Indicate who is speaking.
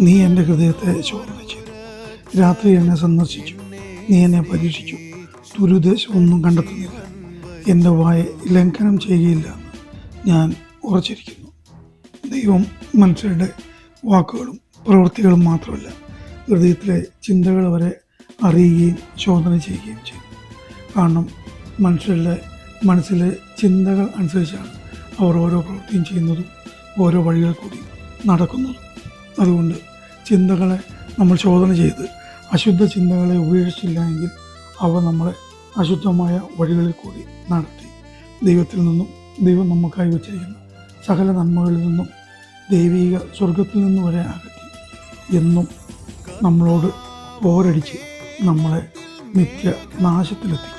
Speaker 1: നീ എൻ്റെ ഹൃദയത്തെ ശോധന ചെയ്തു. രാത്രി എന്നെ സന്ദർശിച്ചു. നീ എന്നെ പരീക്ഷിച്ചു. ദുരുദ്ദേശമൊന്നും കണ്ടെത്തുന്നില്ല. എൻ്റെ വായെ ലംഘനം ചെയ്യുകയില്ല എന്ന് ഞാൻ ഉറച്ചിരിക്കുന്നു. ദൈവം മനുഷ്യരുടെ വാക്കുകളും പ്രവൃത്തികളും മാത്രമല്ല, ഹൃദയത്തിലെ ചിന്തകൾ വരെ അറിയുകയും ശോധന ചെയ്യുകയും ചെയ്യും. കാരണം മനുഷ്യരുടെ മനസ്സിലെ ചിന്തകൾ അനുസരിച്ചാണ് അവർ ഓരോ പ്രവൃത്തിയും ചെയ്യുന്നതും ഓരോ വഴികൾ കൂടി നടക്കുന്നതും. അതുകൊണ്ട് ചിന്തകളെ നമ്മൾ ശോധന ചെയ്ത് അശുദ്ധ ചിന്തകളെ ഉപേക്ഷിച്ചില്ല എങ്കിൽ അവ നമ്മളെ അശുദ്ധമായ വഴികളിൽ കൂടി നടത്തി ദൈവത്തിൽ നിന്നും, ദൈവം നമുക്കായി വച്ചിരിക്കുന്ന സകല നന്മകളിൽ നിന്നും, ദൈവിക സ്വർഗത്തിൽ നിന്നും വരെ അകറ്റി എന്നും നമ്മളോട് പോരടിച്ച് നമ്മളെ നിത്യ നാശത്തിലെത്തി.